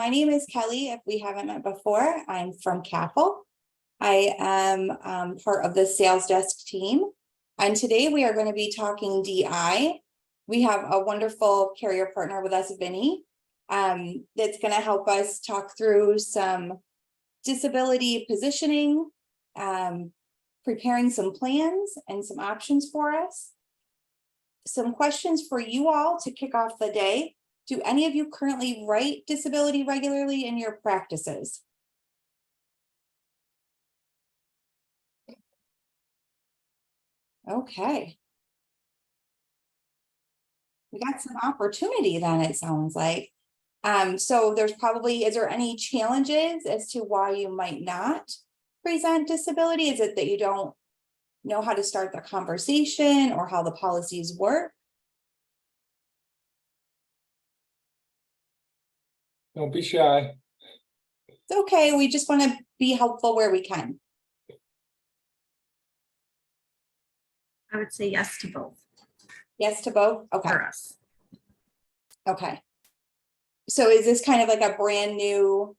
My name is Kelly. If we haven't met before, I'm from KAFL. I am part of the sales desk team. And today we are going to be talking DI. We have a wonderful carrier partner with us, Vinny, that's going to help us talk through some disability positioning, preparing some plans and some options for us. Some questions for you all to kick off the day. Do any of you currently write disability regularly in your practices? Okay. We got some opportunity then, it sounds like. So there's probably, is there any challenges as to why you might not present disability? Is it that you don't know how to start the conversation or how the policies work? Don't be shy. It's okay. We just want to be helpful where we can. I would say yes to both. Yes to both? Okay. For us. Okay. So is this kind of like a brand new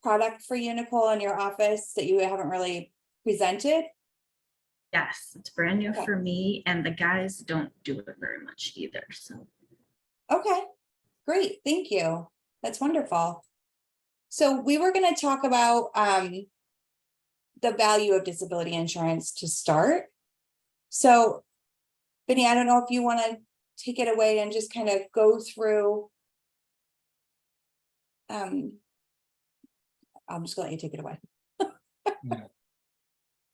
product for you, Nicole, in your office that you haven't really presented? Yes, it's brand new Okay. for me, and the guys don't do it very much either. So Okay, great. Thank you. That's wonderful. So we were going to talk about the value of disability insurance to start. So, Vinny, I don't know if you want to take it away and just kind of go through. I'm just going to let you take it away.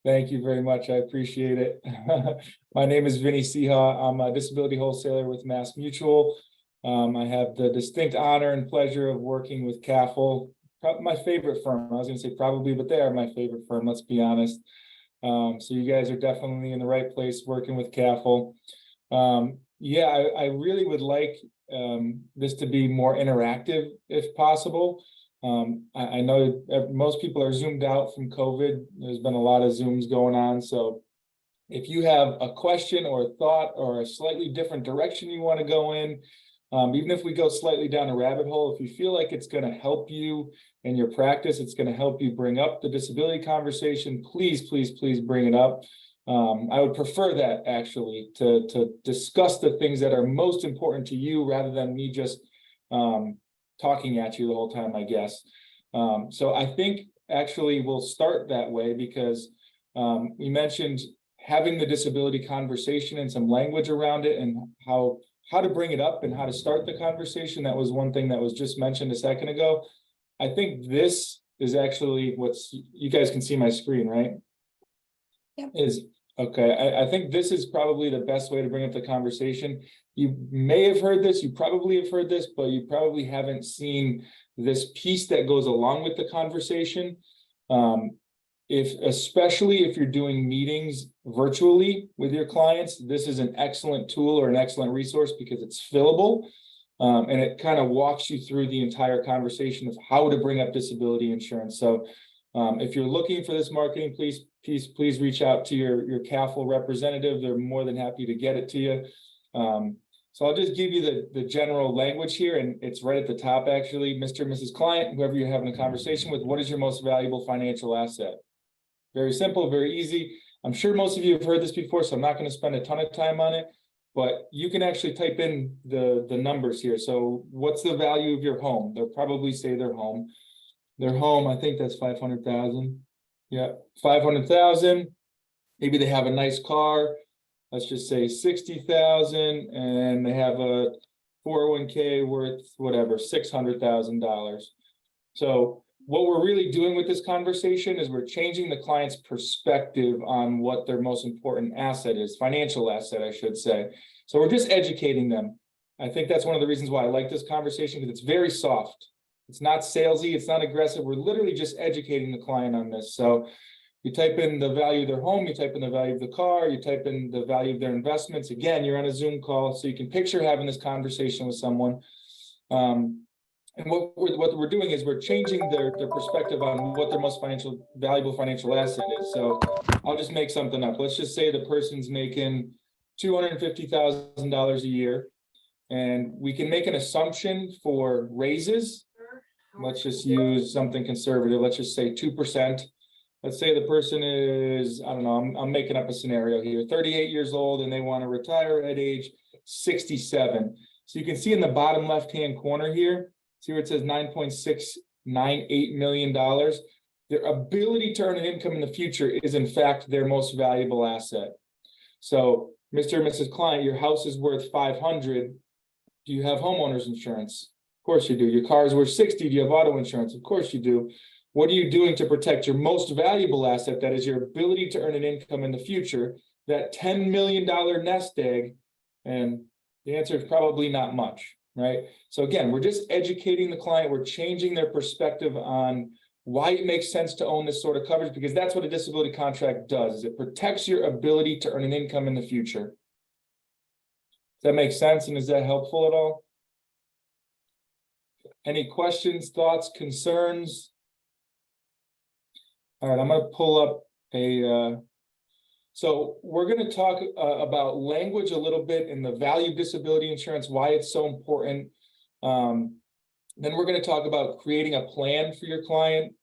Thank you very much. I appreciate it. My name is Vinny Seha. I'm a disability wholesaler with Mass Mutual. I have the distinct honor and pleasure of working with KAFL, my favorite firm. I was going to say probably, but they are my favorite firm, let's be honest. So you guys are definitely in the right place working with KAFL. Yeah, I really would like this to be more interactive if possible. I know most people are zoomed out from COVID. There's been a lot of Zooms going on. So if you have a question or a thought or a slightly different direction you want to go in, even if we go slightly down a rabbit hole, if you feel like it's going to help you in your practice, it's going to help you bring up the disability conversation, please, please, please bring it up. I would prefer that actually to discuss the things that are most important to you rather than me just talking at you the whole time, I guess. So I think actually we'll start that way because we mentioned having the disability conversation and some language around it and how to bring it up and how to start the conversation. That was one thing that was just mentioned a second ago. I think this is actually you guys can see my screen, right? Yep. Okay. I think this is probably the best way to bring up the conversation. You may have heard this, you probably have heard this, but you probably haven't seen this piece that goes along with the conversation. Especially if you're doing meetings virtually with your clients, this is an excellent tool or an excellent resource because it's fillable. And it kind of walks you through the entire conversation of how to bring up disability insurance. So if you're looking for this marketing, please reach out to your KAFL representative. They're more than happy to get it to you. So I'll just give you the general language here, and it's right at the top, actually. Mr. and Mrs. Client, whoever you're having a conversation with, what is your most valuable financial asset? Very simple, very easy. I'm sure most of you have heard this before, so I'm not going to spend a ton of time on it, but you can actually type in the numbers here. So what's the value of your home? They'll probably say their home. Their home, I think that's 500,000. Yeah, 500,000. Maybe they have a nice car. Let's just say 60,000, and they have a 401k worth whatever, $600,000. So what we're really doing with this conversation is we're changing the client's perspective on what their most important asset is, financial asset, I should say. So we're just educating them. I think that's one of the reasons why I like this conversation, because it's very soft. It's not salesy, it's not aggressive. We're literally just educating the client on this. So you type in the value of their home, you type in the value of the car, you type in the value of their investments. Again, you're on a Zoom call, so you can picture having this conversation with someone. And what we're doing is we're changing their perspective on what their most valuable financial asset is. So I'll just make something up. Let's just say the person's making $250,000 a year, and we can make an assumption for raises let's just use something conservative. Let's just say 2%. Let's say the person is, I don't know, I'm making up a scenario here, 38 years old and they want to retire at age 67. So you can see in the bottom left-hand corner here, see where it says $9.698 million. Their ability to earn an income in the future is in fact their most valuable asset. So Mr. and Mrs. Client, your house is worth 500. Do you have homeowners insurance? Of course you do. Your car is worth 60. Do you have auto insurance? Of course you do. What are you doing to protect your most valuable asset? That is your ability to earn an income in the future, that $10 million nest egg. And the answer is probably not much, right? So again, we're just educating the client. We're changing their perspective on why it makes sense to own this sort of coverage, because that's what a disability contract does, is it protects your ability to earn an income in the future. Does that make sense? And is that helpful at all? Any questions, thoughts, concerns? All right, I'm going to pull up so we're going to talk about language a little bit in the value of disability insurance, why it's so important. Then we're going to talk about creating a plan for your client,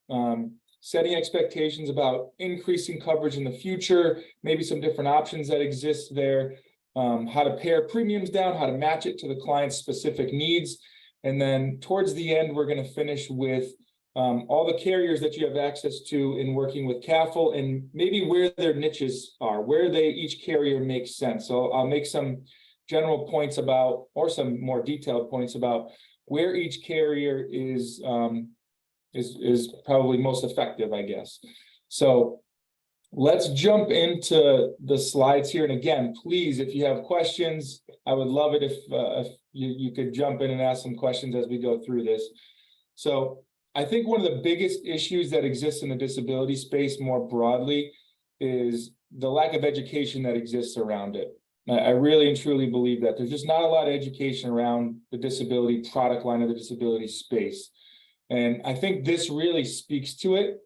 setting expectations about increasing coverage in the future, maybe some different options that exist there, how to pare premiums down, how to match it to the client's specific needs. And then towards the end, we're going to finish with all the carriers that you have access to in working with KAFL and maybe where their niches are, where each carrier makes sense. So I'll make some general points about, or some more detailed points about where each carrier is probably most effective, I guess. So let's jump into the slides here. And again, please, if you have questions, I would love it if you could jump in and ask some questions as we go through this. So I think one of the biggest issues that exists in the disability space more broadly is the lack of education that exists around it. I really and truly believe that there's just not a lot of education around the disability product line of the disability space. And I think this really speaks to it.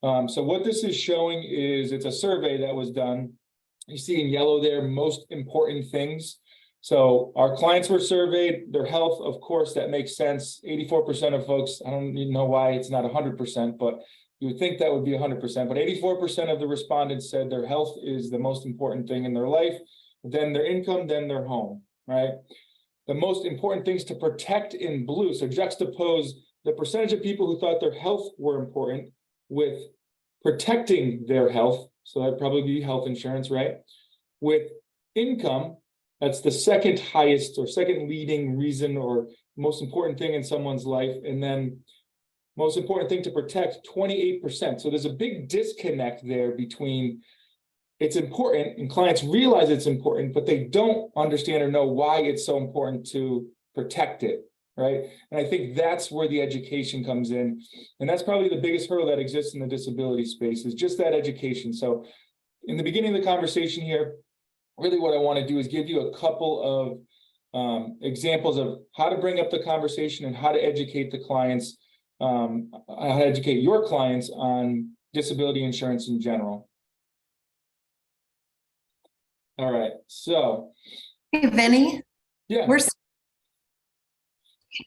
So what this is showing is it's a survey that was done. You see in yellow there, most important things. So our clients were surveyed, their health, of course, that makes sense. 84% of folks, I don't even know why it's not 100%, but you would think that would be 100%, but 84% of the respondents said their health is the most important thing in their life, then their income, then their home, right? The most important things to protect in blue, so juxtapose the percentage of people who thought their health were important with protecting their health, so that'd probably be health insurance, right? With income, that's the second highest or second leading reason or most important thing in someone's life. And then most important thing to protect, 28%. So there's a big disconnect there between it's important and clients realize it's important, but they don't understand or know why it's so important to protect it, right? And I think that's where the education comes in. And that's probably the biggest hurdle that exists in the disability space is just that education. So in the beginning of the conversation here, really what I want to do is give you a couple of examples of how to bring up the conversation and how to educate the clients, how to educate your clients on disability insurance in general. All right, so. Hey, Vinny. Yeah.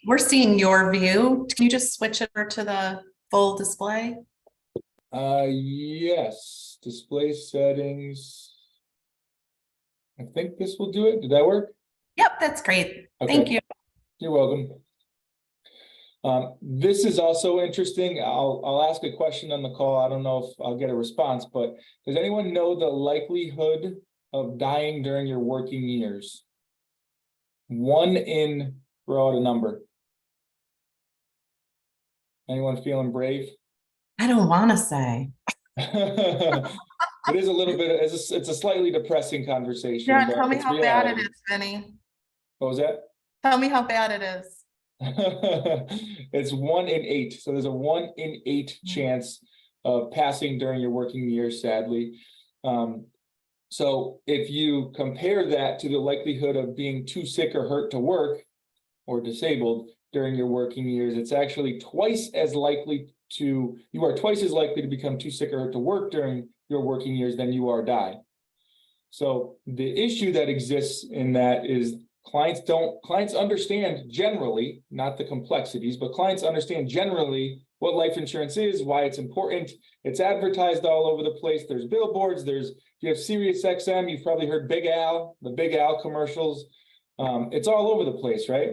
We're seeing your view. Can you just switch over to the full display? Yes, display settings. I think this will do it. Did that work? Yep, that's great. Okay. Thank you. You're welcome. This is also interesting. I'll ask a question on the call. I don't know if I'll get a response, but does anyone know the likelihood of dying during your working years? 1 in, throw out a number. Anyone feeling brave? I don't want to say. It is a little bit, it's a slightly depressing conversation. Yeah, but tell me it's how reality. bad it is, Vinny. What was that? Tell me how bad it is. It's 1 in 8. So there's a 1 in 8 chance of passing during your working years, sadly. So if you compare that to the likelihood of being too sick or hurt to work or disabled during your working years, it's actually you are twice as likely to become too sick or hurt to work during your working years than you are die. So the issue that exists in that is Clients understand generally, not the complexities, but clients understand generally what life insurance is, why it's important. It's advertised all over the place. There's billboards, if you have Sirius XM, you've probably heard Big Al, the Big Al commercials. It's all over the place, right?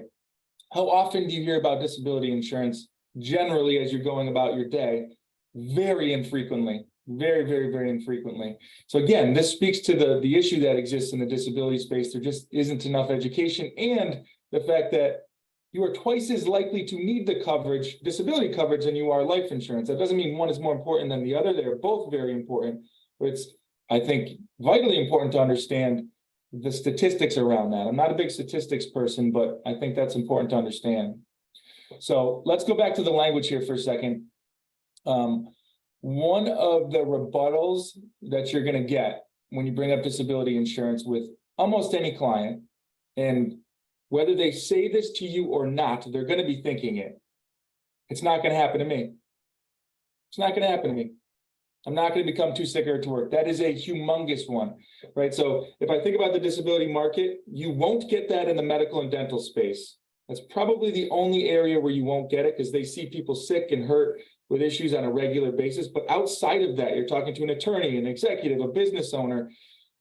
How often do you hear about disability insurance generally as you're going about your day? Very infrequently, very, very, very infrequently. So again, this speaks to the issue that exists in the disability space. There just isn't enough education, and the fact that you are twice as likely to need the coverage, disability coverage, than you are life insurance. That doesn't mean one is more important than the other. They're both very important, but it's, I think, vitally important to understand the statistics around that. I'm not a big statistics person, but I think that's important to understand. So let's go back to the language here for a second. One of the rebuttals that you're going to get when you bring up disability insurance with almost any client, and whether they say this to you or not, they're going to be thinking it. It's not going to happen to me. It's not going to happen to me. I'm not going to become too sick or to work. That is a humongous one, right? So if I think about the disability market, you won't get that in the medical and dental space. That's probably the only area where you won't get it, because they see people sick and hurt with issues on a regular basis. But outside of that, you're talking to an attorney, an executive, a business owner,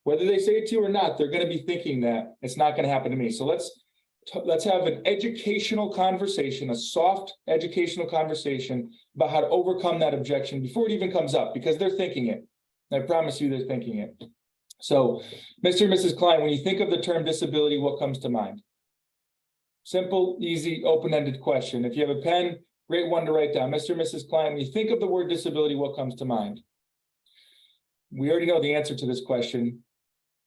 whether they say it to you or not, they're going to be thinking that it's not going to happen to me. So let's have an educational conversation, a soft educational conversation about how to overcome that objection before it even comes up, because they're thinking it. I promise you they're thinking it. So, Mr. and Mrs. Klein, when you think of the term disability, what comes to mind? Simple, easy, open-ended question. If you have a pen, great one to write down. Mr. and Mrs. Klein, when you think of the word disability, what comes to mind? We already know the answer to this question.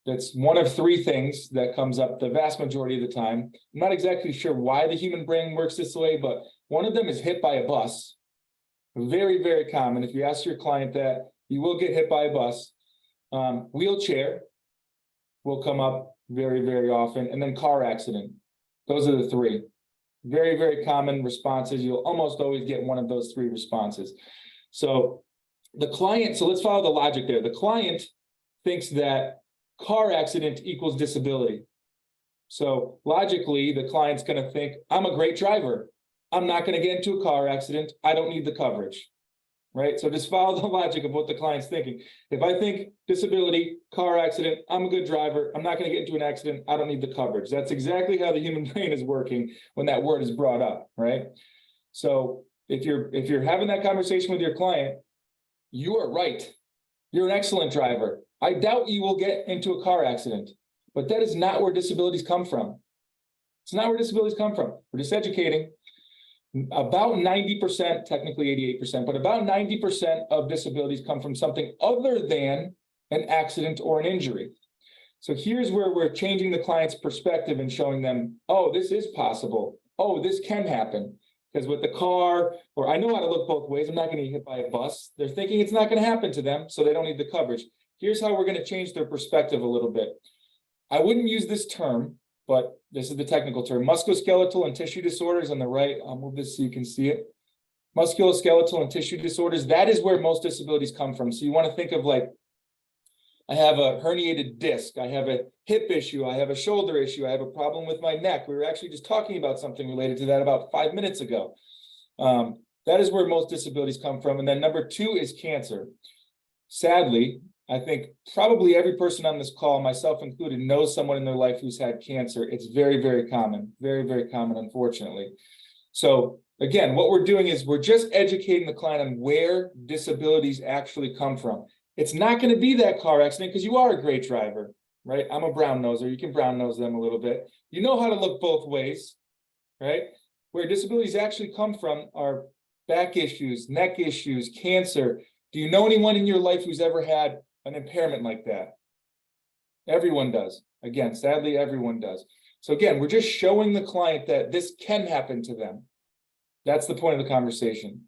That's one of three things that comes up the vast majority of the time. I'm not exactly sure why the human brain works this way, but one of them is hit by a bus. Very, very common. If you ask your client that, you will get hit by a bus. Wheelchair will come up very, very often. And then car accident. Those are the three. Very, very common responses. You'll almost always get one of those three responses. So the client, so let's follow the logic there. The client thinks that car accident equals disability. So logically, the client's going to think, I'm a great driver. I'm not going to get into a car accident. I don't need the coverage, right? So just follow the logic of what the client's thinking. If I think disability, car accident, I'm a good driver. I'm not going to get into an accident. I don't need the coverage. That's exactly how the human brain is working when that word is brought up, right? So if you're having that conversation with your client, you are right. You're an excellent driver. I doubt you will get into a car accident, but that is not where disabilities come from. It's not where disabilities come from. We're just educating. About 90%, technically 88%, but about 90% of disabilities come from something other than an accident or an injury. So here's where we're changing the client's perspective and showing them, oh, this is possible. Oh, this can happen. Because with the car, or I know how to look both ways, I'm not going to get hit by a bus. They're thinking it's not going to happen to them, so they don't need the coverage. Here's how we're going to change their perspective a little bit. I wouldn't use this term, but this is the technical term. Musculoskeletal and tissue disorders on the right. I'll move this so you can see it. Musculoskeletal and tissue disorders, that is where most disabilities come from. So you want to think of like, I have a herniated disc, I have a hip issue, I have a shoulder issue, I have a problem with my neck. We were actually just talking about something related to that about 5 minutes ago. That is where most disabilities come from. And then number two is cancer. Sadly, I think probably every person on this call, myself included, knows someone in their life who's had cancer. It's very, very common, unfortunately. So again, what we're doing is we're just educating the client on where disabilities actually come from. It's not going to be that car accident because you are a great driver, right? I'm a brown noser. You can brown nose them a little bit. You know how to look both ways, right? Where disabilities actually come from are back issues, neck issues, cancer. Do you know anyone in your life who's ever had an impairment like that? Everyone does. Again, sadly, everyone does. So again, we're just showing the client that this can happen to them. That's the point of the conversation.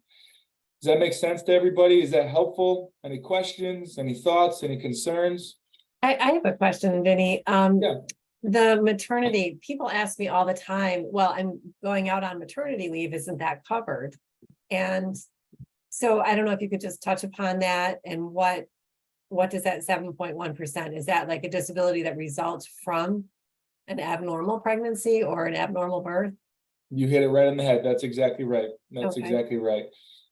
Does that make sense to everybody? Is that helpful? Any questions, any thoughts, any concerns? I have a question, Vinny. Yeah. The maternity, people ask me all the time, well, I'm going out on maternity leave, isn't that covered? And so I don't know if you could just touch upon that, and what does that 7.1%, is that like a disability that results from an abnormal pregnancy or an abnormal birth? You hit it right on the head. That's exactly right. That's Okay. exactly right.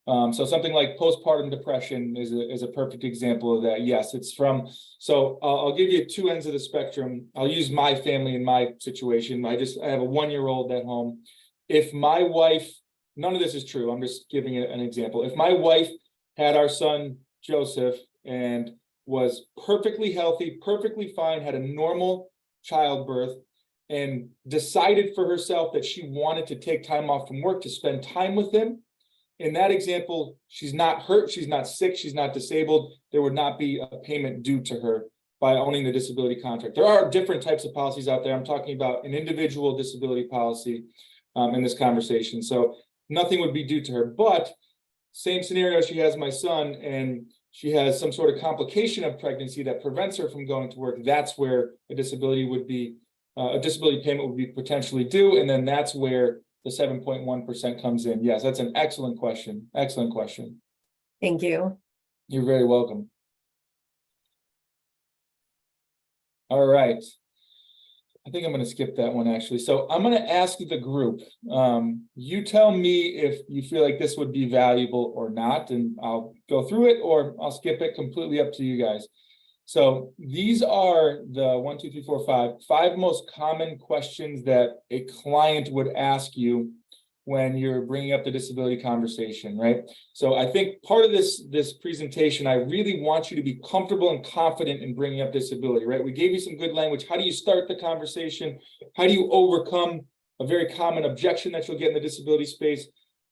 So something like postpartum depression is a perfect example of that. Yes, it's from, so I'll give you two ends of the spectrum. I'll use my family in my situation. I have a 1-year-old at home. If my wife, none of this is true, I'm just giving it an example. If my wife had our son Joseph and was perfectly healthy, perfectly fine, had a normal childbirth, and decided for herself that she wanted to take time off from work to spend time with him, in that example, she's not hurt, she's not sick, she's not disabled. There would not be a payment due to her by owning the disability contract. There are different types of policies out there. I'm talking about an individual disability policy in this conversation. So nothing would be due to her, but same scenario, she has my son and she has some sort of complication of pregnancy that prevents her from going to work. That's where a disability payment would be potentially due. And then that's where the 7.1% comes in. Yes, that's an excellent question. Excellent question. Thank you. You're very welcome. All right. I think I'm going to skip that one actually. So I'm going to ask the group. You tell me if you feel like this would be valuable or not, and I'll go through it or I'll skip it. Completely up to you guys. So these are the five most common questions that a client would ask you when you're bringing up the disability conversation, right? So I think part of this presentation, I really want you to be comfortable and confident in bringing up disability, right? We gave you some good language. How do you start the conversation? How do you overcome a very common objection that you'll get in the disability space?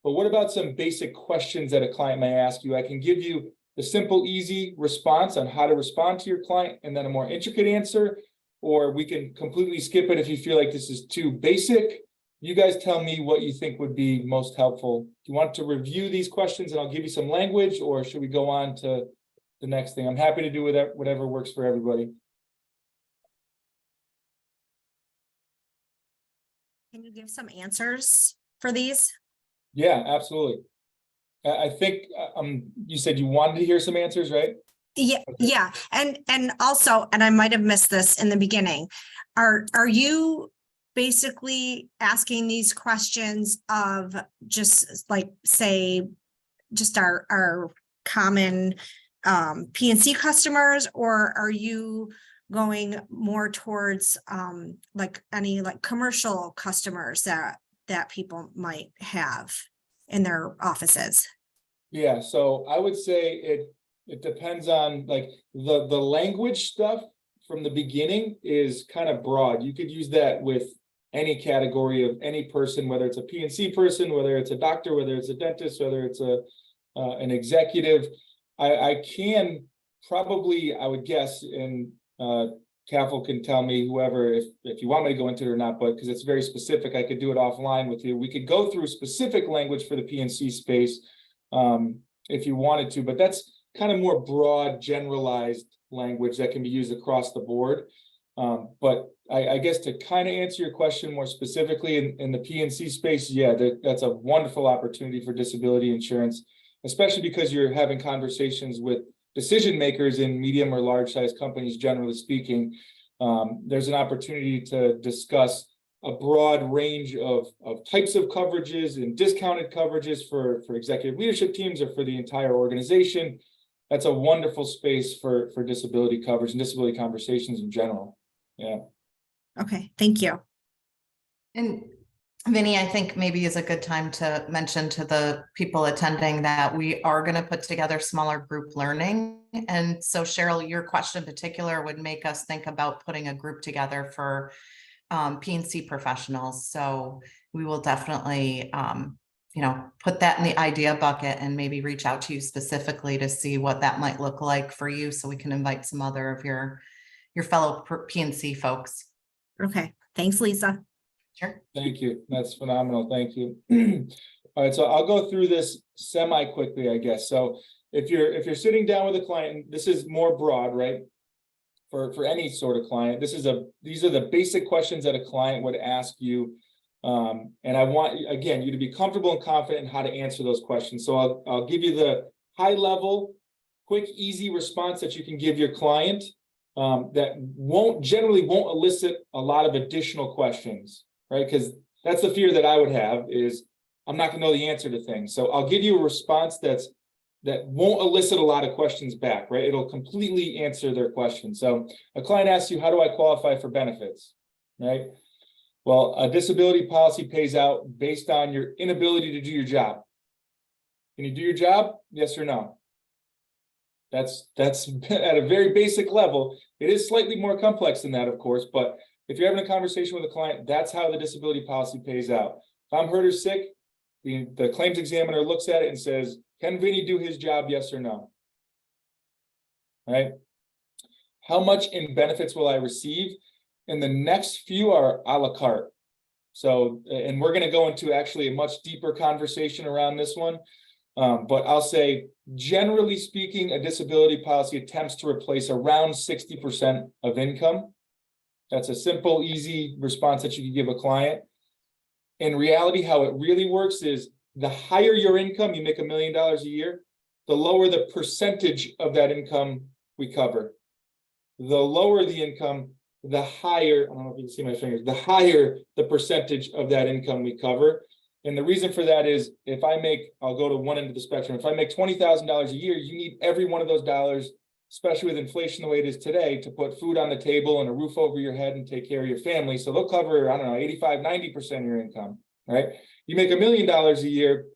But what about some basic questions that a client may ask you? I can give you the simple, easy response on how to respond to your client, and then a more intricate answer, or we can completely skip it if you feel like this is too basic. You guys tell me what you think would be most helpful. Do you want to review these questions and I'll give you some language, or should we go on to the next thing? I'm happy to do whatever works for everybody. Can you give some answers for these? Yeah, absolutely. I think you said you wanted to hear some answers, right? Yeah, Okay. yeah. And also, and I might have missed this in the beginning, are you basically asking these questions of just like, say, just our common P&C customers, or are you going more towards like any like commercial customers that people might have in their offices? Yeah, so I would say it depends on like the language stuff from the beginning is kind of broad. You could use that with any category of any person, whether it's a P&C person, whether it's a doctor, whether it's a dentist, whether it's an executive. I can probably, I would guess, and KAFL can tell me, whoever, if you want me to go into it or not, but because it's very specific, I could do it offline with you. We could go through specific language for the P&C space if you wanted to, but that's kind of more broad, generalized language that can be used across the board. But I guess to kind of answer your question more specifically in the P&C space, yeah, that's a wonderful opportunity for disability insurance, especially because you're having conversations with decision makers in medium or large size companies, generally speaking. There's an opportunity to discuss a broad range of types of coverages and discounted coverages for executive leadership teams or for the entire organization. That's a wonderful space for disability coverage and disability conversations in general. Yeah. Okay, thank you. And Vinny, I think maybe is a good time to mention to the people attending that we are going to put together smaller group learning. And so Cheryl, your question in particular would make us think about putting a group together for P&C professionals. So we will definitely, put that in the idea bucket and maybe reach out to you specifically to see what that might look like for you. So we can invite some other of your fellow P&C folks. Okay, thanks, Lisa. Sure. Thank you. That's phenomenal. Thank you. All right, so I'll go through this semi quickly, I guess. So if you're sitting down with a client, this is more broad, right? For any sort of client, these are the basic questions that a client would ask you. And I want, again, you to be comfortable and confident in how to answer those questions. So I'll give you the high level, quick, easy response that you can give your client. that generally won't elicit a lot of additional questions, right? Because that's the fear that I would have is I'm not gonna know the answer to things. So I'll give you a response that won't elicit a lot of questions back, right? It'll completely answer their question. So a client asks you, how do I qualify for benefits, right? Well, a disability policy pays out based on your inability to do your job. Can you do your job? Yes or no? That's at a very basic level. It is slightly more complex than that, of course, but if you're having a conversation with a client, that's how the disability policy pays out. If I'm hurt or sick, the claims examiner looks at it and says, can Vinny do his job? Yes or no? Right? How much in benefits will I receive? And the next few are a la carte. So, and we're going to go into actually a much deeper conversation around this one. But I'll say, generally speaking, a disability policy attempts to replace around 60% of income. That's a simple, easy response that you can give a client. In reality, how it really works is the higher your income, you make $1 million a year, the lower the percentage of that income we cover. The lower the income, the higher, I don't know if you can see my fingers, the higher the percentage of that income we cover. And the reason for that is if I make, I'll go to one end of the spectrum. If I make $20,000 a year, you need every one of those dollars, especially with inflation the way it is today, to put food on the table and a roof over your head and take care of your family. So they'll cover, I don't know, 85, 90% of your income, right? You make $1 million a year,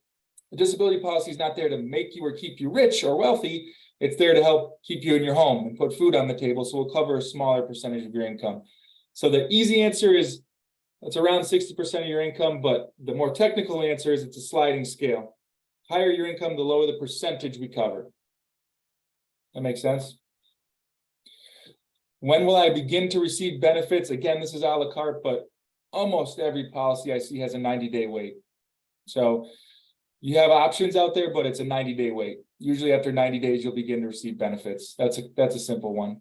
the disability policy is not there to make you or keep you rich or wealthy. It's there to help keep you in your home and put food on the table. So we'll cover a smaller percentage of your income. So the easy answer is it's around 60% of your income, but the more technical answer is it's a sliding scale. Higher your income, the lower the percentage we cover. That makes sense? When will I begin to receive benefits? Again, this is a la carte, but almost every policy I see has a 90-day wait. So you have options out there, but it's a 90-day wait. Usually after 90 days, you'll begin to receive benefits. That's a simple one.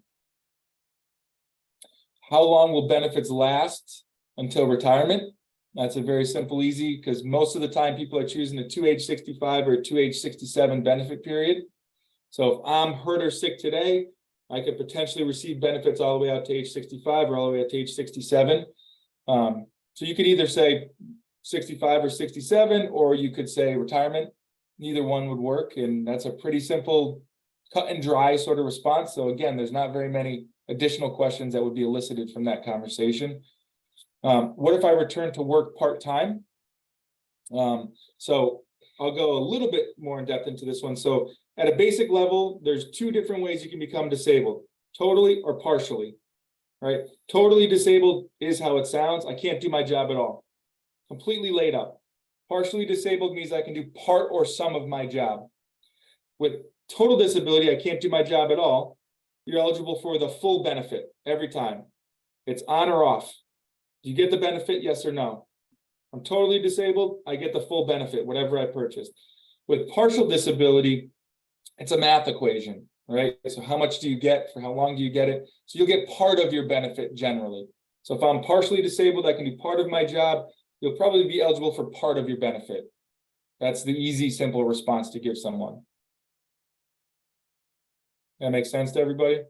How long will benefits last? Until retirement. That's a very simple, easy, because most of the time people are choosing a 2 age 65 or 2 age 67 benefit period. So if I'm hurt or sick today, I could potentially receive benefits all the way out to age 65 or all the way out to age 67. So you could either say 65 or 67, or you could say retirement. Neither one would work. And that's a pretty simple cut and dry sort of response. So again, there's not very many additional questions that would be elicited from that conversation. What if I return to work part-time? So I'll go a little bit more in depth into this one. So at a basic level, there's two different ways you can become disabled, totally or partially, right? Totally disabled is how it sounds. I can't do my job at all. Completely laid up. Partially disabled means I can do part or some of my job. With total disability, I can't do my job at all. You're eligible for the full benefit every time. It's on or off. Do you get the benefit? Yes or no? I'm totally disabled. I get the full benefit, whatever I purchased. With partial disability, it's a math equation, right? So how much do you get? For how long do you get it? So you'll get part of your benefit generally. So if I'm partially disabled, I can do part of my job. You'll probably be eligible for part of your benefit. That's the easy, simple response to give someone. That makes sense to everybody?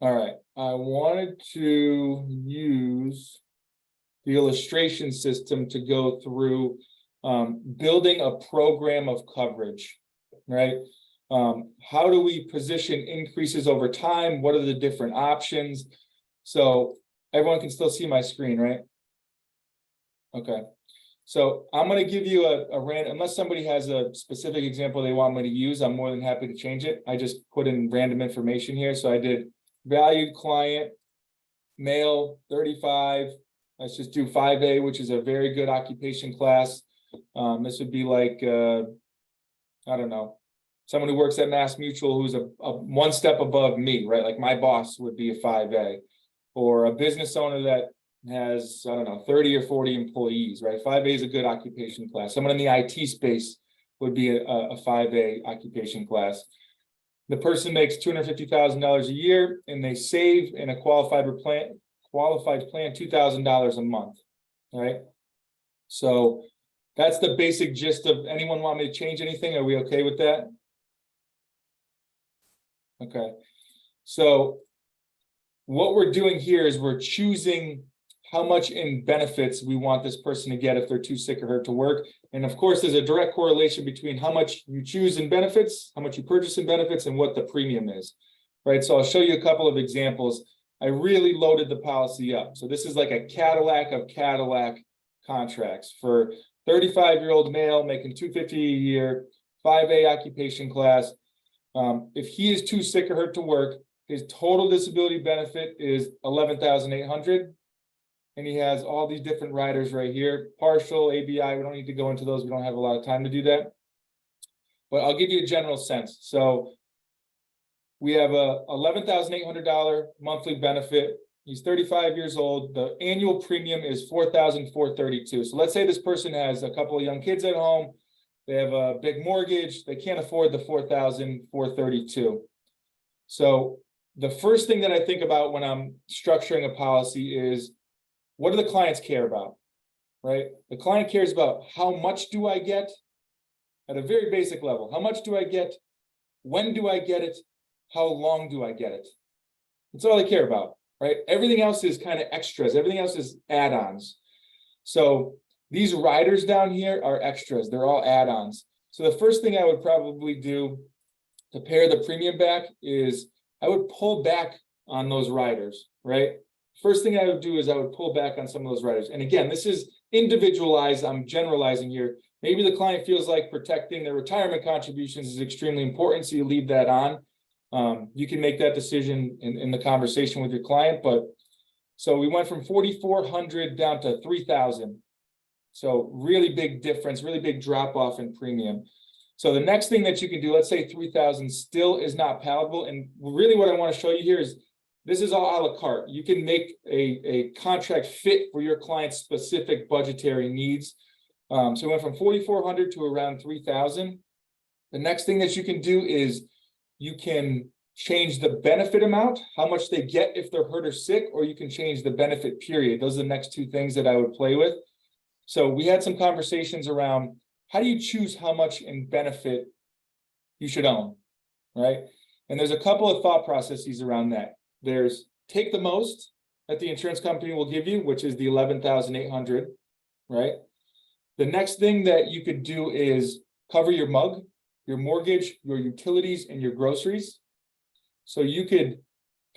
All right, I wanted to use the illustration system to go through building a program of coverage, right? How do we position increases over time? What are the different options? So everyone can still see my screen, right? Okay, so I'm going to give you a random, unless somebody has a specific example they want me to use, I'm more than happy to change it. I just put in random information here. So I did valued client, male, 35. Let's just do 5A, which is a very good occupation class. This would be like, I don't know, someone who works at Mass Mutual who's a one step above me, right? Like my boss would be a 5A, or a business owner that has, I don't know, 30 or 40 employees, right? 5A is a good occupation class. Someone in the IT space would be a 5A occupation class. The person makes $250,000 a year and they save in a qualified plan $2,000 a month, right? So that's the basic gist of, anyone want me to change anything? Are we okay with that? Okay, so what we're doing here is we're choosing how much in benefits we want this person to get if they're too sick or hurt to work. And of course, there's a direct correlation between how much you choose in benefits, how much you purchase in benefits, and what the premium is, right? So I'll show you a couple of examples. I really loaded the policy up. So this is like a Cadillac of Cadillac contracts for 35-year-old male making $250 a year, 5A occupation class. If he is too sick or hurt to work, his total disability benefit is $11,800. And he has all these different riders right here, partial, ABI. We don't need to go into those. We don't have a lot of time to do that. But I'll give you a general sense. So we have a $11,800 monthly benefit. He's 35 years old. The annual premium is $4,432. So let's say this person has a couple of young kids at home. They have a big mortgage. They can't afford the $4,432. So the first thing that I think about when I'm structuring a policy is, what do the clients care about, right? The client cares about how much do I get at a very basic level. How much do I get? When do I get it? How long do I get it? That's all they care about, right? Everything else is kind of extras. Everything else is add-ons. So these riders down here are extras. They're all add-ons. So the first thing I would probably do to pare the premium back is I would pull back on those riders, right? First thing I would do is I would pull back on some of those riders. And again, this is individualized. I'm generalizing here. Maybe the client feels like protecting their retirement contributions is extremely important, so you leave that on. You can make that decision in the conversation with your client. But so we went from 4,400 down to 3,000. So really big difference, really big drop off in premium. So the next thing that you can do, let's say 3,000 still is not palatable. And really what I want to show you here is this is all a la carte. You can make a contract fit for your client's specific budgetary needs. So we went from 4,400 to around 3,000. The next thing that you can do is you can change the benefit amount, how much they get if they're hurt or sick, or you can change the benefit period. Those are the next two things that I would play with. So we had some conversations around how do you choose how much in benefit you should own, right? And there's a couple of thought processes around that. There's take the most that the insurance company will give you, which is the 11,800, right? The next thing that you could do is cover your mug, your mortgage, your utilities, and your groceries. So you could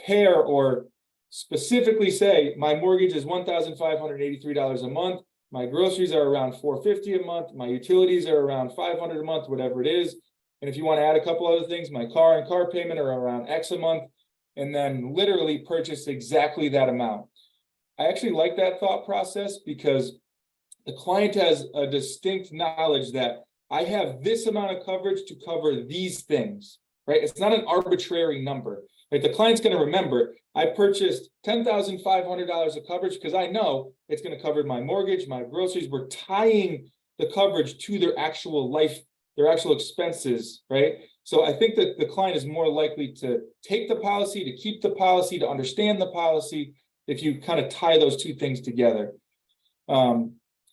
pair or specifically say, my mortgage is $1,583 a month. My groceries are around $450 a month. My utilities are around $500 a month, whatever it is. And if you want to add a couple other things, my car and car payment are around X a month. And then literally purchase exactly that amount. I actually like that thought process because the client has a distinct knowledge that I have this amount of coverage to cover these things, right? It's not an arbitrary number, right? The client's going to remember I purchased $10,500 of coverage because I know it's going to cover my mortgage, my groceries. We're tying the coverage to their actual life, their actual expenses, right? So I think that the client is more likely to take the policy, to keep the policy, to understand the policy, if you kind of tie those two things together. Now,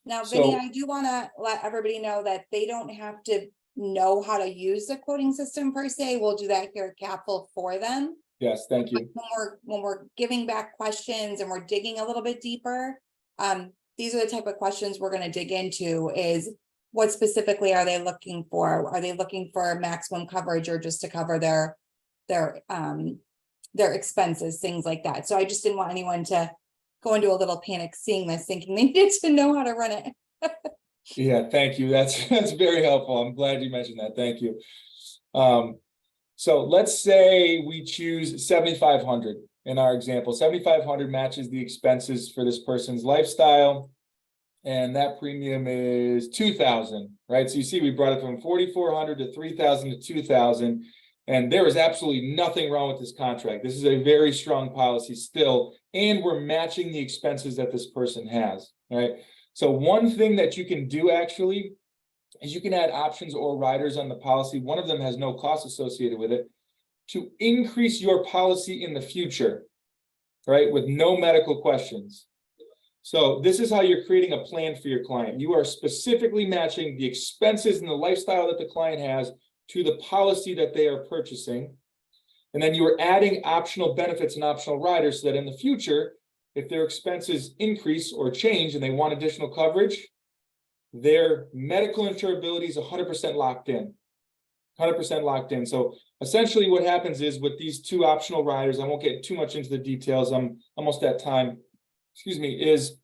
Vinny, So- I do want to let everybody know that they don't have to know how to use the quoting system per se. We'll do that here at KAFL for them. Yes, thank you. When we're giving back questions and we're digging a little bit deeper, these are the type of questions we're going to dig into is what specifically are they looking for? Are they looking for maximum coverage or just to cover their expenses, things like that. So I just didn't want anyone to go into a little panic seeing this, thinking they needed to know how to run it. Yeah, thank you. That's very helpful. I'm glad you mentioned that. Thank you. So let's say we choose 7,500 in our example. 7,500 matches the expenses for this person's lifestyle. And that premium is 2,000, right? So you see, we brought it from 4,400 to 3,000 to 2,000. And there is absolutely nothing wrong with this contract. This is a very strong policy still, and we're matching the expenses that this person has, right? So one thing that you can do actually is you can add options or riders on the policy. One of them has no cost associated with it to increase your policy in the future, right? With no medical questions. So this is how you're creating a plan for your client. You are specifically matching the expenses and the lifestyle that the client has to the policy that they are purchasing. And then you are adding optional benefits and optional riders so that in the future, if their expenses increase or change and they want additional coverage, their medical insurability is 100% locked in. 100% locked in. So essentially what happens is with these two optional riders, I won't get too much into the details, I'm almost at time, excuse me, is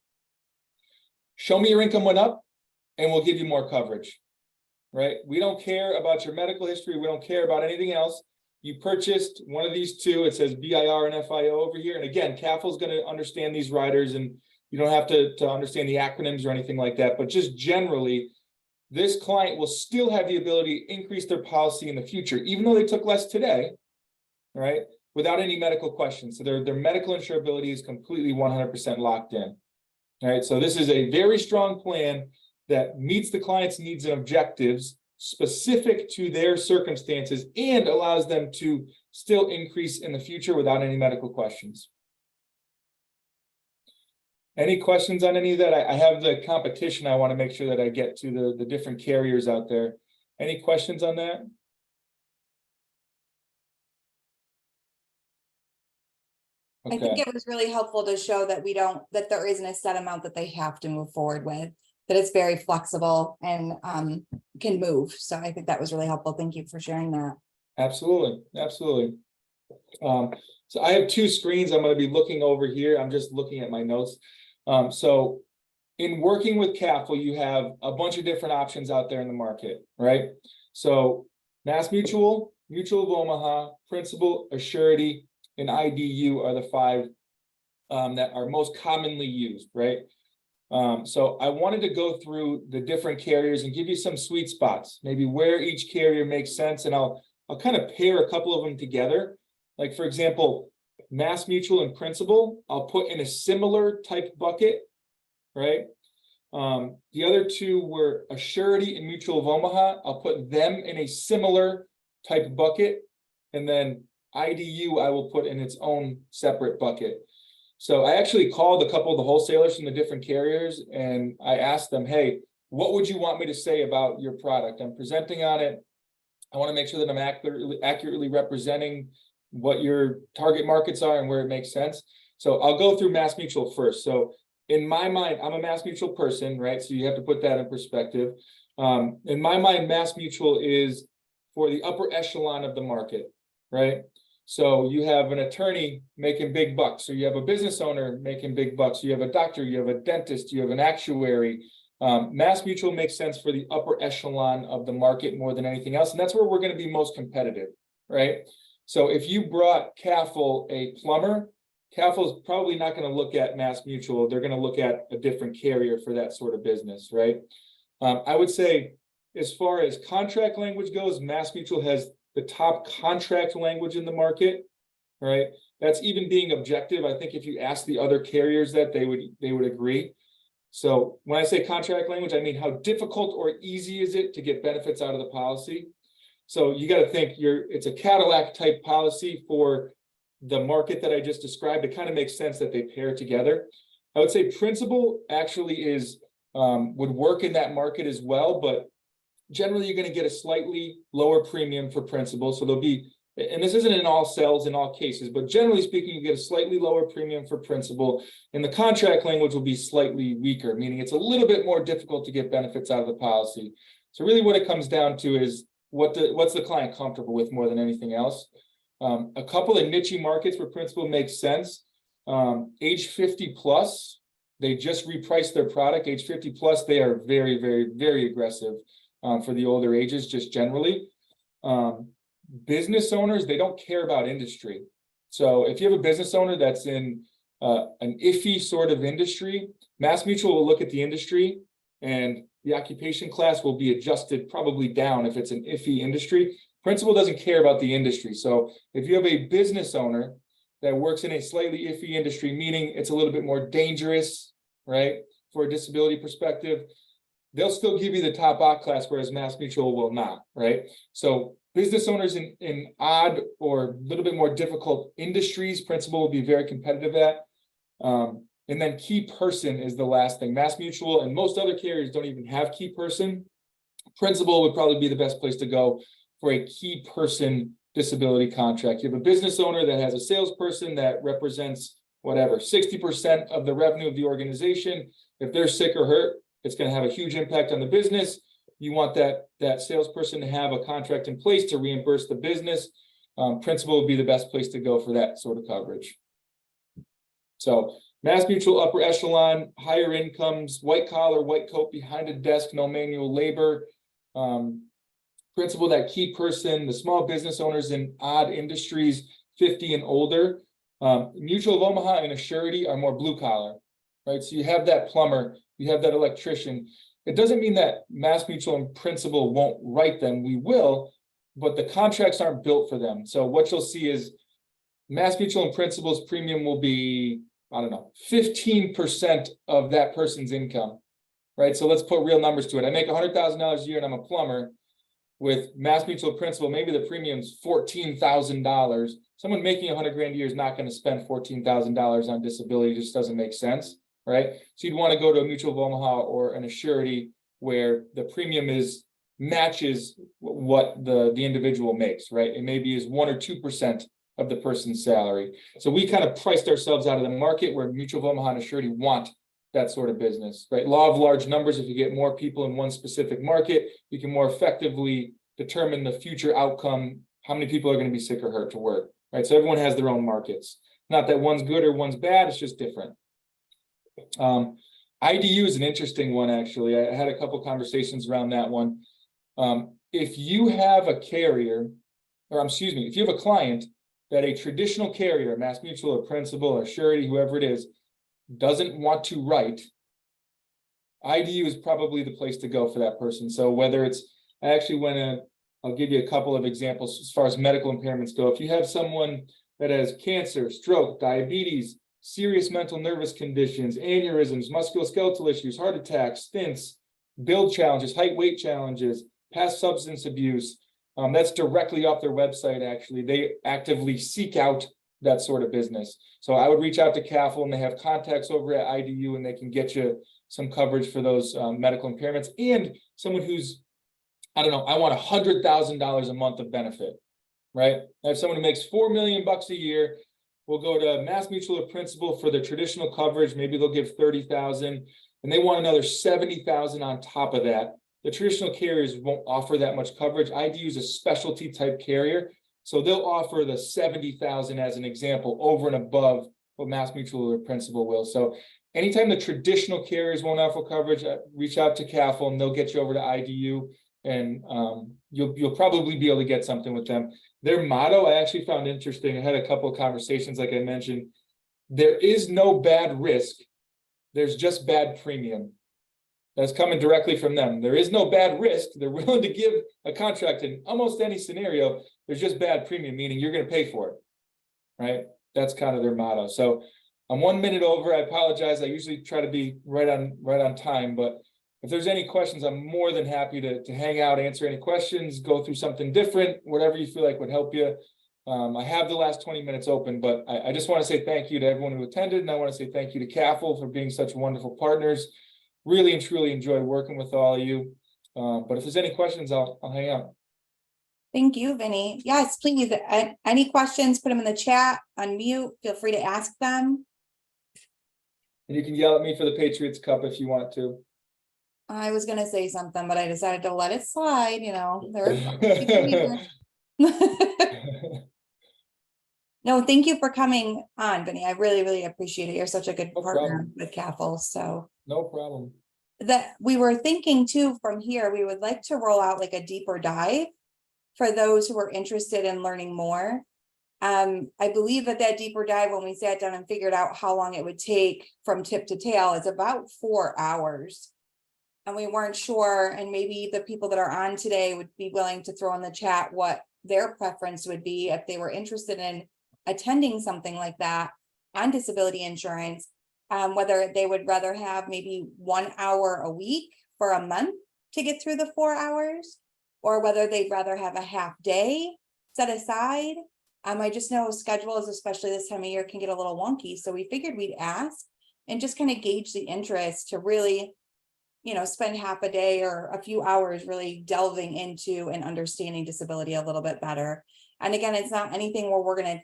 show me your income went up and we'll give you more coverage, right? We don't care about your medical history. We don't care about anything else. You purchased one of these two, it says BIR and FIO over here. And again, KAFL is going to understand these riders and you don't have to understand the acronyms or anything like that, but just generally, this client will still have the ability to increase their policy in the future, even though they took less today, right? Without any medical questions. So their medical insurability is completely 100% locked in. All right, so this is a very strong plan that meets the client's needs and objectives specific to their circumstances and allows them to still increase in the future without any medical questions. Any questions on any of that? I have the competition. I want to make sure that I get to the different carriers out there. Any questions on that? I think it was really helpful to show that that there isn't a set amount that they have to move forward with, that it's very flexible and can move. So I think that was really helpful. Thank you for sharing that. Absolutely, absolutely. So I have two screens. I'm going to be looking over here. I'm just looking at my notes. So in working with KAFL, you have a bunch of different options out there in the market, right? So Mass Mutual, Mutual of Omaha, Principal, Assurity, and IDU are the five that are most commonly used, right? So I wanted to go through the different carriers and give you some sweet spots, maybe where each carrier makes sense, and I'll kind of pair a couple of them together. Like for example, Mass Mutual and Principal, I'll put in a similar type bucket, right? The other two were Assurity and Mutual of Omaha. I'll put them in a similar type bucket, and then IDU I will put in its own separate bucket. So I actually called a couple of the wholesalers from the different carriers and I asked them, hey, what would you want me to say about your product? I'm presenting on it. I want to make sure that I'm accurately representing what your target markets are and where it makes sense. So I'll go through Mass Mutual first. So in my mind, I'm a Mass Mutual person, right? So you have to put that in perspective. In my mind, Mass Mutual is for the upper echelon of the market, right? So you have an attorney making big bucks, or you have a business owner making big bucks, you have a doctor, you have a dentist, you have an actuary. Mass Mutual makes sense for the upper echelon of the market more than anything else. And that's where we're going to be most competitive, right? So if you brought KAFL a plumber, KAFL is probably not going to look at Mass Mutual. They're going to look at a different carrier for that sort of business, right? I would say as far as contract language goes, Mass Mutual has the top contract language in the market, right? That's even being objective. I think if you ask the other carriers that, they would agree. So when I say contract language, I mean how difficult or easy is it to get benefits out of the policy? So you got to think it's a Cadillac type policy for the market that I just described. It kind of makes sense that they pair together. I would say Principal actually would work in that market as well, but generally you're going to get a slightly lower premium for Principal. So there'll be, and this isn't in all cells in all cases, but generally speaking, you get a slightly lower premium for Principal, and the contract language will be slightly weaker, meaning it's a little bit more difficult to get benefits out of the policy. So really what it comes down to is what's the client comfortable with more than anything else. A couple of niche markets where Principal makes sense. Age 50 plus, they just repriced their product. Age 50 plus, they are very, very, very aggressive for the older ages, just generally. Business owners, they don't care about industry. So if you have a business owner that's in an iffy sort of industry, Mass Mutual will look at the industry and the occupation class will be adjusted probably down if it's an iffy industry. Principal doesn't care about the industry. So if you have a business owner that works in a slightly iffy industry, meaning it's a little bit more dangerous, right, for a disability perspective, they'll still give you the top OC class, whereas Mass Mutual will not, right? So business owners in odd or a little bit more difficult industries, Principal will be very competitive at. And then key person is the last thing. Mass Mutual and most other carriers don't even have key person. Principal would probably be the best place to go for a key person disability contract. You have a business owner that has a salesperson that represents whatever, 60% of the revenue of the organization. If they're sick or hurt, it's going to have a huge impact on the business. You want that salesperson to have a contract in place to reimburse the business. Principal would be the best place to go for that sort of coverage. So Mass Mutual upper echelon, higher incomes, white collar, white coat behind a desk, no manual labor. Principal, that key person, the small business owners in odd industries, 50 and older. Mutual of Omaha and a surety are more blue collar, right? So you have that plumber, you have that electrician. It doesn't mean that Mass Mutual and Principal won't write them. We will, but the contracts aren't built for them. So what you'll see is Mass Mutual and Principal's premium will be, I don't know, 15% of that person's income, right? So let's put real numbers to it. I make $100,000 a year and I'm a plumber. With Mass Mutual Principal, maybe the premium's $14,000. Someone making $100,000 a year is not going to spend $14,000 on disability. It just doesn't make sense, right? So you'd want to go to a Mutual of Omaha or an Assurity where the premium matches what the individual makes, right? It maybe is 1 or 2% of the person's salary. So we kind of priced ourselves out of the market where Mutual of Omaha and Assurity want that sort of business, right? Law of large numbers. If you get more people in one specific market, you can more effectively determine the future outcome, how many people are going to be sick or hurt to work, right? So everyone has their own markets. Not that one's good or one's bad, it's just different. IDU is an interesting one, actually. I had a couple conversations around that one. If you have a carrier, or excuse me, if you have a client that a traditional carrier, Mass Mutual or Principal or Surety, whoever it is, doesn't want to write, IDU is probably the place to go for that person. So whether it's, I actually went in, I'll give you a couple of examples as far as medical impairments go. If you have someone that has cancer, stroke, diabetes, serious mental nervous conditions, aneurysms, musculoskeletal issues, heart attacks, stents, build challenges, height, weight challenges, past substance abuse, that's directly off their website. Actually, they actively seek out that sort of business. So I would reach out to KAFL and they have contacts over at IDU and they can get you some coverage for those medical impairments. And someone who's, I don't know, I want $100,000 a month of benefit, right? I have someone who makes $4 million a year. We'll go to Mass Mutual or Principal for the traditional coverage. Maybe they'll give $30,000 and they want another $70,000 on top of that. The traditional carriers won't offer that much coverage. IDU is a specialty type carrier. So they'll offer the $70,000 as an example over and above what Mass Mutual or Principal will. So anytime the traditional carriers won't offer coverage, reach out to KAFL and they'll get you over to IDU and you'll probably be able to get something with them. Their motto, I actually found interesting. I had a couple of conversations, like I mentioned. There is no bad risk. There's just bad premium. That's coming directly from them. There is no bad risk. They're willing to give a contract in almost any scenario. There's just bad premium, meaning you're going to pay for it, right? That's kind of their motto. So I'm 1 minute over. I apologize. I usually try to be right on time, but if there's any questions, I'm more than happy to hang out, answer any questions, go through something different, whatever you feel like would help you. I have the last 20 minutes open, but I just want to say thank you to everyone who attended. And I want to say thank you to KAFL for being such wonderful partners. Really and truly enjoy working with all of you. But if there's any questions, I'll hang out. Thank you, Vinny. Yes, please. Any questions, put them in the chat, unmute, feel free to ask them. And you can yell at me for the Patriots Cup if you want to. I was gonna say something, but I decided to let it slide, you know. No, thank you for coming on, Vinny. I really, really appreciate it. You're such a good No partner problem. with KAFL. So No problem. that we were thinking too, from here, we would like to roll out like a deeper dive for those who are interested in learning more. I believe that deeper dive, when we sat down and figured out how long it would take from tip to tail, is about 4 hours. And we weren't sure, and maybe the people that are on today would be willing to throw in the chat what their preference would be if they were interested in attending something like that on disability insurance, whether they would rather have maybe 1 hour a week for a month to get through the 4 hours, or whether they'd rather have a half day set aside. I just know schedules, especially this time of year, can get a little wonky. So we figured we'd ask and just kind of gauge the interest to really, you know, spend half a day or a few hours really delving into and understanding disability a little bit better. And again, it's not anything where we're gonna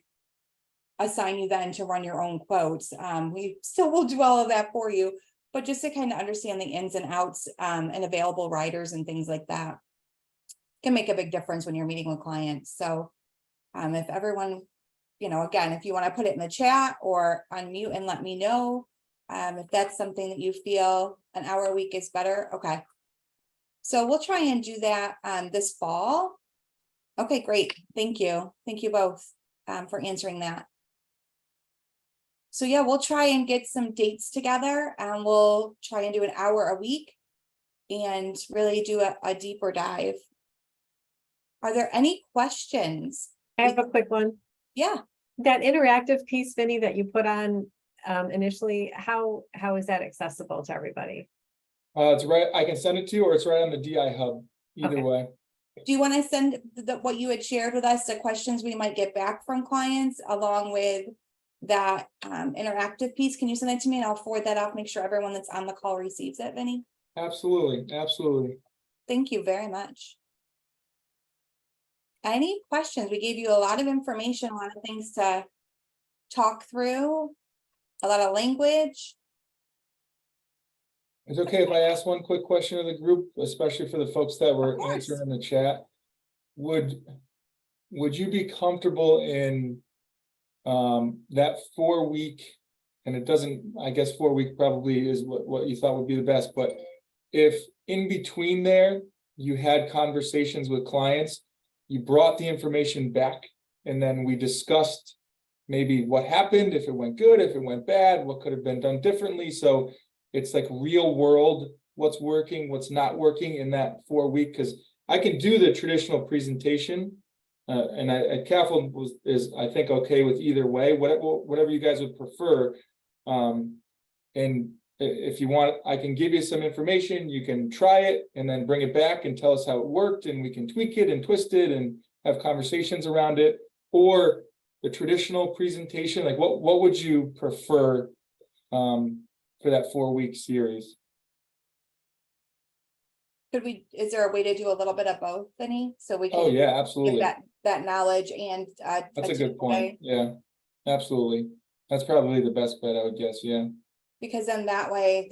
assign you then to run your own quotes. We still will do all of that for you, but just to kind of understand the ins and outs, and available riders and things like that can make a big difference when you're meeting with clients. So, if everyone, again, if you want to put it in the chat or unmute and let me know, if that's something that you feel an hour a week is better. Okay. So we'll try and do that, this fall. Okay, great. Thank you. Thank you both, for answering that. So yeah, we'll try and get some dates together and we'll try and do an hour a week and really do a deeper dive. Are there any questions? I have a quick one. Yeah, That interactive piece, Vinny, that you put on initially, how is that accessible to everybody? It's right, I can send it to you, or it's right on the DI hub, either Okay. way. do you want to send what you had shared with us, the questions we might get back from clients along with that interactive piece? Can you send it to me and I'll forward that off, make sure everyone that's on the call receives it, Vinny? Absolutely, absolutely. Thank you very much. Any questions? We gave you a lot of information, a lot of things to talk through, a lot of language. It's okay if I ask one quick question of the group, especially for the folks that were Of course. answering in the chat. Would you be comfortable in that 4-week, and it doesn't, I guess 4-week probably is what you thought would be the best, but if in between there, you had conversations with clients, you brought the information back, and then we discussed maybe what happened, if it went good, if it went bad, what could have been done differently. So it's like real world, what's working, what's not working in that 4-week, because I can do the traditional presentation. And at KAFL is I think okay with either way, whatever you guys would prefer. And if you want, I can give you some information, you can try it and then bring it back and tell us how it worked, and we can tweak it and twist it and have conversations around it. Or the traditional presentation, like what would you prefer for that 4-week series? Is there a way to do a little bit of both, Vinny? So we Oh can yeah, get absolutely. that knowledge and That's a good point. Yeah, absolutely. That's probably the best bet, I would guess. Yeah. because then that way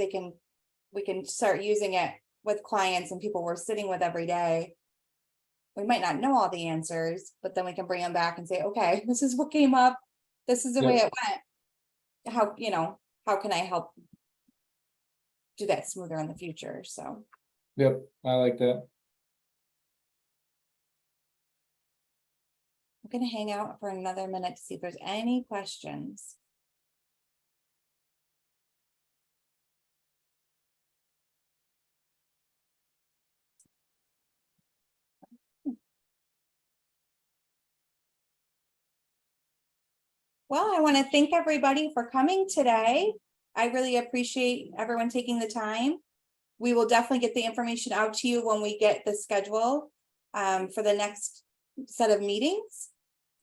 we can start using it with clients and people we're sitting with every day. We might not know all the answers, but then we can bring them back and say, okay, this is what came up. This is the way it went. How can I help do that smoother in the future? So. Yep, I like that. I'm gonna hang out for another minute to see if there's any questions. Well, I want to thank everybody for coming today. I really appreciate everyone taking the time. We will definitely get the information out to you when we get the schedule for the next set of meetings.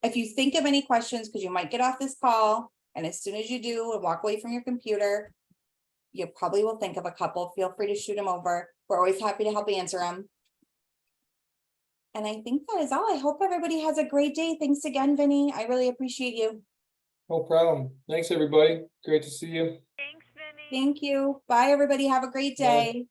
If you think of any questions, because you might get off this call, and as soon as you do and walk away from your computer, you probably will think of a couple. Feel free to shoot them over. We're always happy to help answer them. And I think that is all. I hope everybody has a great day. Thanks again, Vinny. I really appreciate you. No problem. Thanks, everybody. Great to see you. Thank you. Bye, everybody. Have a great Bye. day.